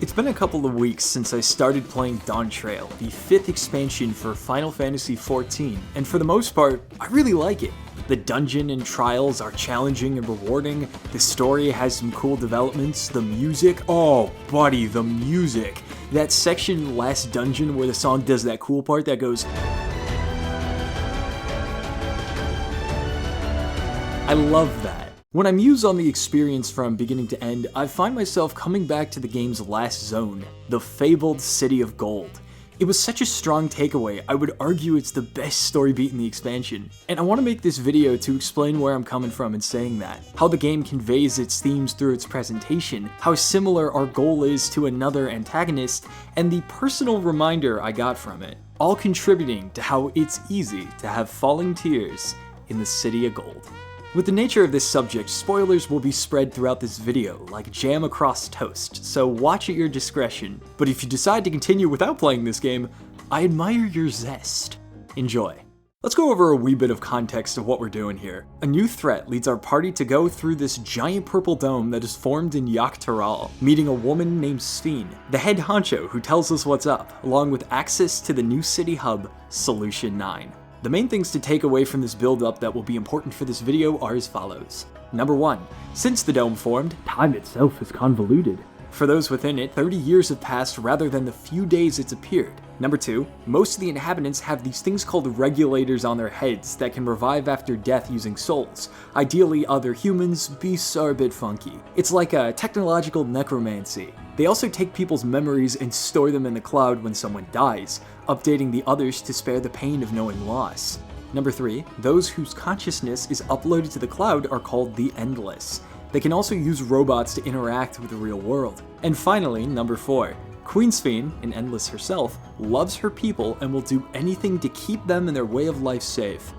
It's been a couple of weeks since I started playing Dawntrail, the 5th expansion for Final Fantasy XIV, and for the most part, I really like it. The dungeon and trials are challenging and rewarding, the story has some cool developments, the music, oh buddy, the music. That section last dungeon where the song does that cool part that goes, I love that. When I muse on the experience from beginning to end, I find myself coming back to the game's last zone, the fabled City of Gold. It was such a strong takeaway, I would argue it's the best story beat in the expansion. And I want to make this video to explain where I'm coming from in saying that, how the game conveys its themes through its presentation, how similar our goal is to another antagonist, and the personal reminder I got from it, all contributing to how it's easy to have falling tears in the City of Gold. With the nature of this subject, spoilers will be spread throughout this video, like jam across toast, so watch at your discretion. But if you decide to continue without playing this game, I admire your zest. Enjoy. Let's go over a wee bit of context of what we're doing here. A new threat leads our party to go through this giant purple dome that is formed in Yggdrasil, meeting a woman named Sphene, the head honcho who tells us what's up, along with access to the new city hub, Solution 9. The main things to take away from this build-up that will be important for this video are as follows. Number 1. Since the dome formed, time itself is convoluted. For those within it, 30 years have passed rather than the few days it's appeared. Number 2. Most of the inhabitants have these things called regulators on their heads that can revive after death using souls. Ideally other humans, beasts are a bit funky. It's like a technological necromancy. They also take people's memories and store them in the cloud when someone dies, updating the others to spare the pain of knowing loss. Number 3. Those whose consciousness is uploaded to the cloud are called the Endless. They can also use robots to interact with the real world. And finally, number 4. Queen Sphene, an Endless herself, loves her people and will do anything to keep them and their way of life safe.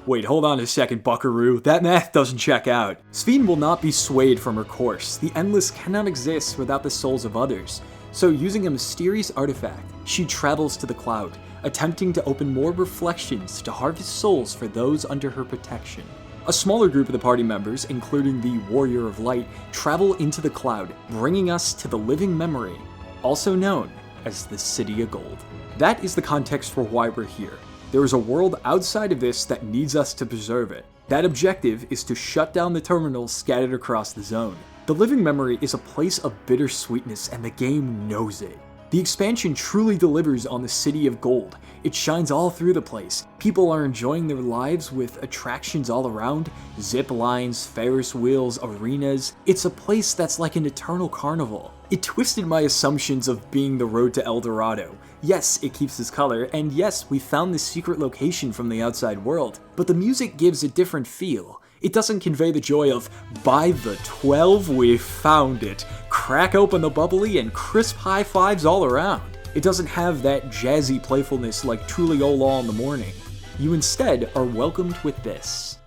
Wait, hold on a second, buckaroo. That math doesn't check out. Sphene will not be swayed from her course. The Endless cannot exist without the souls of others. So using a mysterious artifact, she travels to the cloud, attempting to open more reflections to harvest souls for those under her protection. A smaller group of the party members, including the Warrior of Light, travel into the cloud, bringing us to the living memory, also known as the City of Gold. That is the context for why we're here. There is a world outside of this that needs us to preserve it. That objective is to shut down the terminals scattered across the zone. The living memory is a place of bittersweetness and the game knows it. The expansion truly delivers on the City of Gold. It shines all through the place. People are enjoying their lives with attractions all around, zip lines, Ferris wheels, arenas. It's a place that's like an eternal carnival. It twisted my assumptions of being the road to El Dorado. Yes, it keeps its color, and yes, we found this secret location from the outside world, but the music gives a different feel. It doesn't convey the joy of, by the 12, we found it, crack open the bubbly and crisp high fives all around. It doesn't have that jazzy playfulness like Tuliyollal in the morning. You instead are welcomed with this.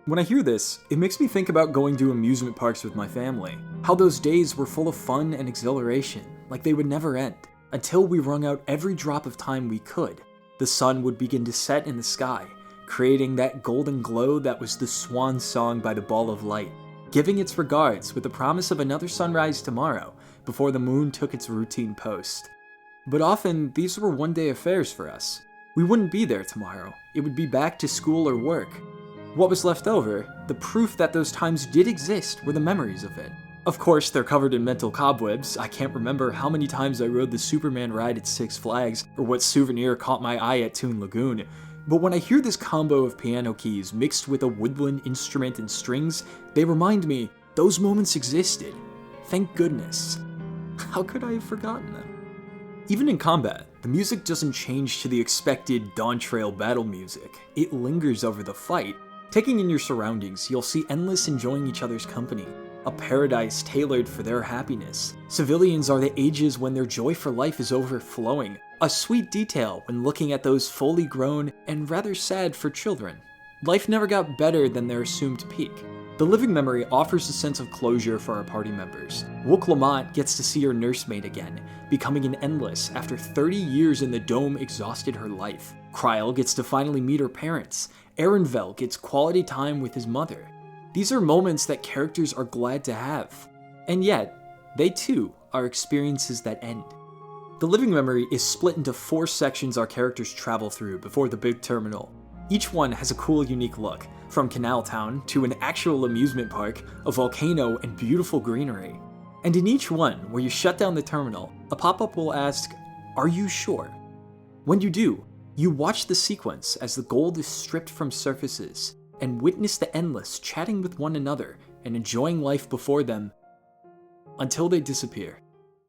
When I hear this, it makes me think about going to amusement parks with my family. How those days were full of fun and exhilaration, like they would never end. Until we wrung out every drop of time we could, the sun would begin to set in the sky, creating that golden glow that was the swan song by the ball of light, giving its regards with the promise of another sunrise tomorrow before the moon took its routine post. But often, these were one-day affairs for us. We wouldn't be there tomorrow. It would be back to school or work. What was left over, the proof that those times did exist, were the memories of it. Of course, they're covered in mental cobwebs. I can't remember how many times I rode the Superman ride at Six Flags, or what souvenir caught my eye at Toon Lagoon. But when I hear this combo of piano keys mixed with a woodwind instrument and strings, they remind me, those moments existed. Thank goodness. How could I have forgotten them? Even in combat, the music doesn't change to the expected Dawntrail battle music. It lingers over the fight. Taking in your surroundings, you'll see Endless enjoying each other's company. A paradise tailored for their happiness. Civilians are the ages when their joy for life is overflowing. A sweet detail when looking at those fully grown and rather sad for children. Life never got better than their assumed peak. The living memory offers a sense of closure for our party members. Lamont gets to see her nursemaid again, becoming an Endless after 30 years in the dome exhausted her life. Kryl gets to finally meet her parents. Arenvel gets quality time with his mother. These are moments that characters are glad to have. And yet, they too are experiences that end. The living memory is split into 4 sections our characters travel through before the big terminal. Each one has a cool, unique look, from Canal Town to an actual amusement park, a volcano, and beautiful greenery. And in each one, where you shut down the terminal, a pop-up will ask, "Are you sure?" When you do, you watch the sequence as the gold is stripped from surfaces, and witness the Endless chatting with one another and enjoying life before them until they disappear.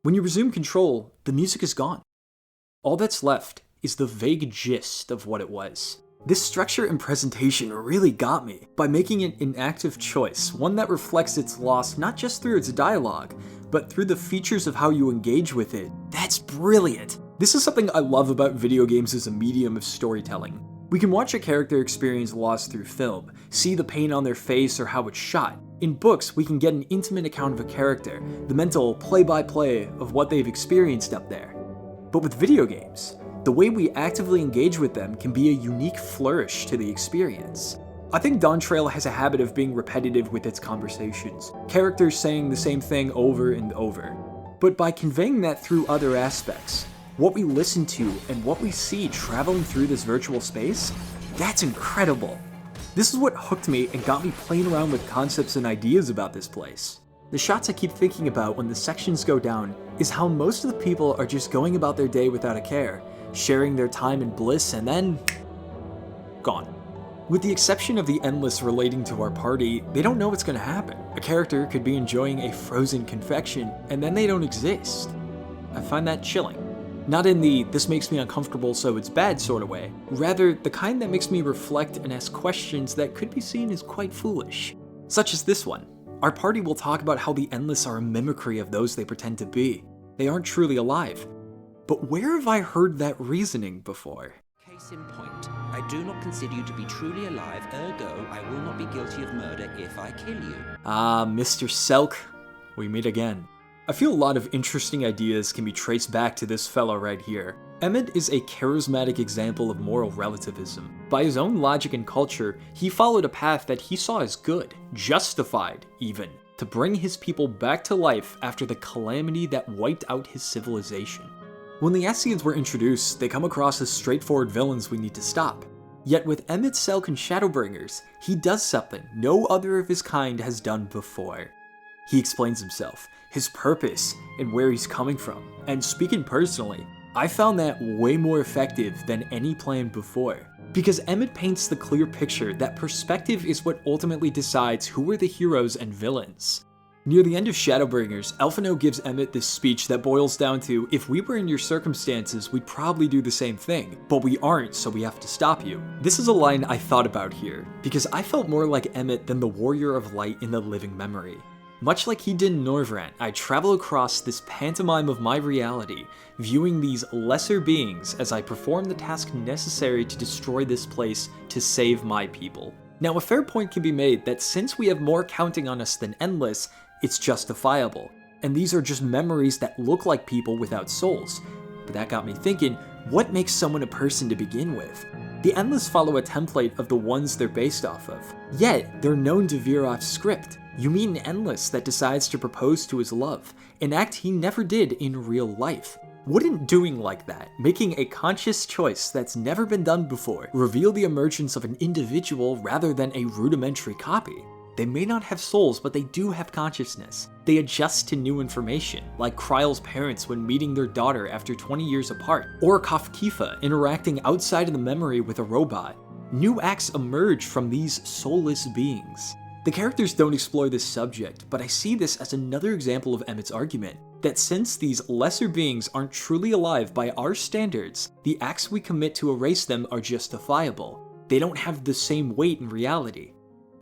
When you resume control, the music is gone. All that's left is the vague gist of what it was. This structure and presentation really got me by making it an active choice, one that reflects its loss not just through its dialogue, but through the features of how you engage with it. That's brilliant! This is something I love about video games as a medium of storytelling. We can watch a character experience loss through film, see the pain on their face or how it's shot. In books, we can get an intimate account of a character, the mental play-by-play of what they've experienced up there. But with video games, the way we actively engage with them can be a unique flourish to the experience. I think Dawntrail has a habit of being repetitive with its conversations, characters saying the same thing over and over. But by conveying that through other aspects, what we listen to and what we see traveling through this virtual space, that's incredible. This is what hooked me and got me playing around with concepts and ideas about this place. The shots I keep thinking about when the sections go down is how most of the people are just going about their day without a care, sharing their time in bliss, and then gone. With the exception of the Endless relating to our party, they don't know what's going to happen. A character could be enjoying a frozen confection, and then they don't exist. I find that chilling. Not in the "this makes me uncomfortable so it's bad" sort of way, rather the kind that makes me reflect and ask questions that could be seen as quite foolish. Such as this one. Our party will talk about how the Endless are a mimicry of those they pretend to be. They aren't truly alive. But where have I heard that reasoning before? Case in point, I do not consider you to be truly alive, ergo I will not be guilty of murder if I kill you. Ah, Mr. Selk, we meet again. I feel a lot of interesting ideas can be traced back to this fellow right here. Emmett is a charismatic example of moral relativism. By his own logic and culture, he followed a path that he saw as good, justified even, to bring his people back to life after the calamity that wiped out his civilization. When the Ascians were introduced, they come across as straightforward villains we need to stop. Yet with Emmett, Selk, and Shadowbringers, he does something no other of his kind has done before. He explains himself, his purpose, and where he's coming from. And speaking personally, I found that way more effective than any plan before. Because Emmett paints the clear picture that perspective is what ultimately decides who are the heroes and villains. Near the end of Shadowbringers, Alphino gives Emmett this speech that boils down to, if we were in your circumstances, we'd probably do the same thing, but we aren't, so we have to stop you. This is a line I thought about here, because I felt more like Emmett than the Warrior of Light in the living memory. Much like he did in Norvrant, I travel across this pantomime of my reality, viewing these lesser beings as I perform the task necessary to destroy this place to save my people. Now, a fair point can be made that since we have more counting on us than Endless, it's justifiable, and these are just memories that look like people without souls. But that got me thinking, what makes someone a person to begin with? The Endless follow a template of the ones they're based off of, yet they're known to veer off script. You meet an Endless that decides to propose to his love, an act he never did in real life. Wouldn't doing like that, making a conscious choice that's never been done before, reveal the emergence of an individual rather than a rudimentary copy? They may not have souls, but they do have consciousness. They adjust to new information, like Kryl's parents when meeting their daughter after 20 years apart, or Kafkifa interacting outside of the memory with a robot. New acts emerge from these soulless beings. The characters don't explore this subject, but I see this as another example of Emmett's argument, that since these lesser beings aren't truly alive by our standards, the acts we commit to erase them are justifiable. They don't have the same weight in reality.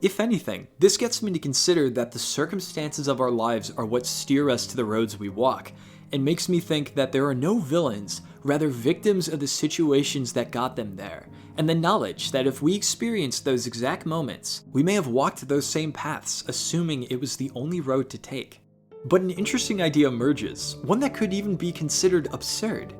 If anything, this gets me to consider that the circumstances of our lives are what steer us to the roads we walk, and makes me think that there are no villains, rather victims of the situations that got them there, and the knowledge that if we experienced those exact moments, we may have walked those same paths, assuming it was the only road to take. But an interesting idea emerges, one that could even be considered absurd.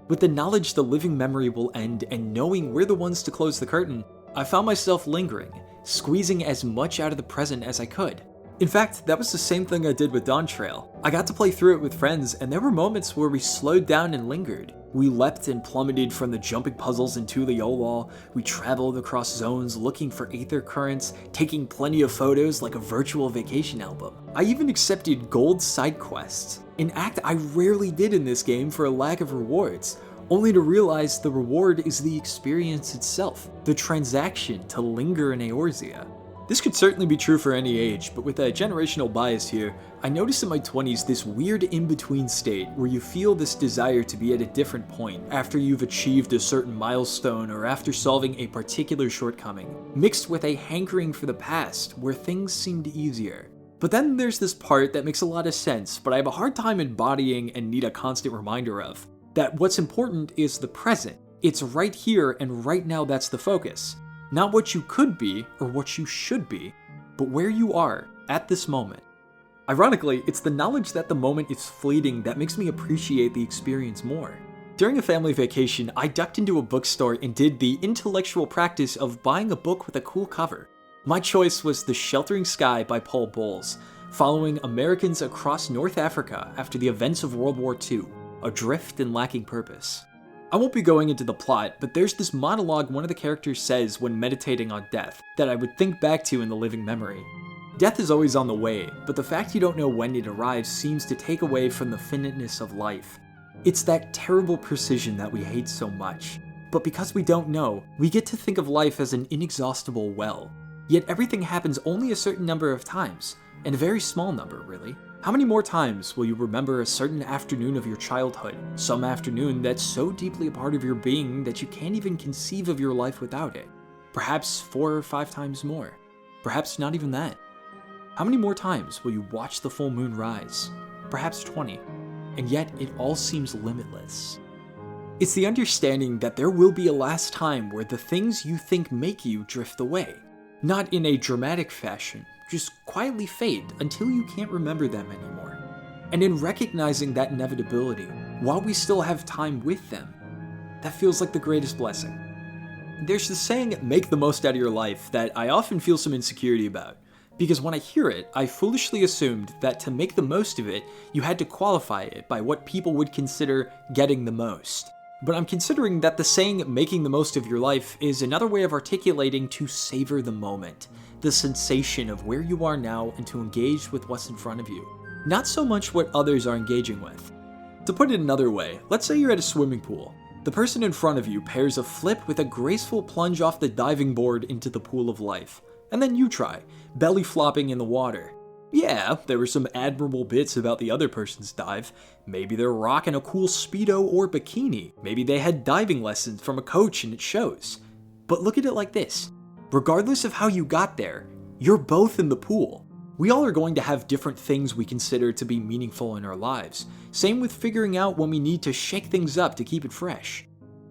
With the knowledge the living memory will end and knowing we're the ones to close the curtain, I found myself lingering, squeezing as much out of the present as I could. In fact, that was the same thing I did with Dawntrail. I got to play through it with friends, and there were moments where we slowed down and lingered. We leapt and plummeted from the jumping puzzles in Tuliyollal, we traveled across zones looking for aether currents, taking plenty of photos like a virtual vacation album. I even accepted gold side quests, an act I rarely did in this game for a lack of rewards, only to realize the reward is the experience itself, the transaction to linger in Eorzea. This could certainly be true for any age, but with a generational bias here, I noticed in my 20s this weird in-between state where you feel this desire to be at a different point after you've achieved a certain milestone or after solving a particular shortcoming, mixed with a hankering for the past where things seemed easier. But then there's this part that makes a lot of sense, but I have a hard time embodying and need a constant reminder of, that what's important is the present. It's right here and right now that's the focus. Not what you could be or what you should be, but where you are at this moment. Ironically, it's the knowledge that the moment is fleeting that makes me appreciate the experience more. During a family vacation, I ducked into a bookstore and did the intellectual practice of buying a book with a cool cover. My choice was The Sheltering Sky by Paul Bowles, following Americans across North Africa after the events of World War II, adrift and lacking purpose. I won't be going into the plot, but there's this monologue one of the characters says when meditating on death that I would think back to in the living memory. Death is always on the way, but the fact you don't know when it arrives seems to take away from the finiteness of life. It's that terrible precision that we hate so much. But because we don't know, we get to think of life as an inexhaustible well. Yet everything happens only a certain number of times, and a very small number, really. How many more times will you remember a certain afternoon of your childhood? Some afternoon that's so deeply a part of your being that you can't even conceive of your life without it. Perhaps 4 or 5 times more. Perhaps not even that. How many more times will you watch the full moon rise? Perhaps 20. And yet it all seems limitless. It's the understanding that there will be a last time where the things you think make you drift away. Not in a dramatic fashion, just quietly fade until you can't remember them anymore. And in recognizing that inevitability, while we still have time with them, that feels like the greatest blessing. There's the saying, make the most out of your life, that I often feel some insecurity about, because when I hear it, I foolishly assumed that to make the most of it, you had to qualify it by what people would consider getting the most. But I'm considering that the saying, making the most of your life, is another way of articulating to savor the moment, the sensation of where you are now and to engage with what's in front of you, not so much what others are engaging with. To put it another way, let's say you're at a swimming pool. The person in front of you pairs a flip with a graceful plunge off the diving board into the pool of life, and then you try, belly flopping in the water. Yeah, there were some admirable bits about the other person's dive. Maybe they're rocking a cool Speedo or bikini. Maybe they had diving lessons from a coach and it shows. But look at it like this. Regardless of how you got there, you're both in the pool. We all are going to have different things we consider to be meaningful in our lives. Same with figuring out when we need to shake things up to keep it fresh.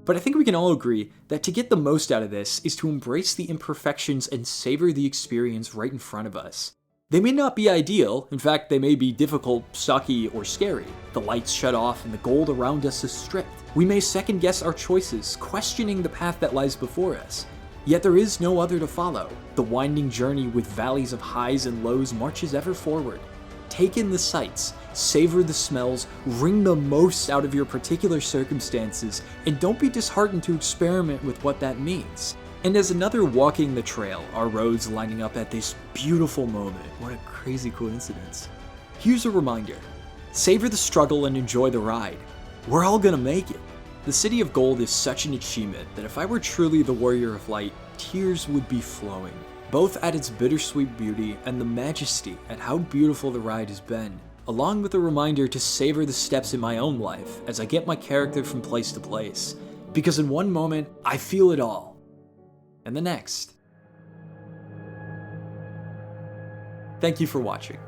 But I think we can all agree that to get the most out of this is to embrace the imperfections and savor the experience right in front of us. They may not be ideal, in fact they may be difficult, sucky, or scary. The lights shut off and the gold around us is stripped. We may second guess our choices, questioning the path that lies before us. Yet there is no other to follow. The winding journey with valleys of highs and lows marches ever forward. Take in the sights, savor the smells, wring the most out of your particular circumstances, and don't be disheartened to experiment with what that means. And as another walking the trail, our roads lining up at this beautiful moment, what a crazy coincidence. Here's a reminder, savor the struggle and enjoy the ride. We're all gonna make it. The City of Gold is such an achievement that if I were truly the Warrior of Light, tears would be flowing, both at its bittersweet beauty and the majesty at how beautiful the ride has been, along with a reminder to savor the steps in my own life as I get my character from place to place, because in one moment, I feel it all. And the next. Thank you for watching.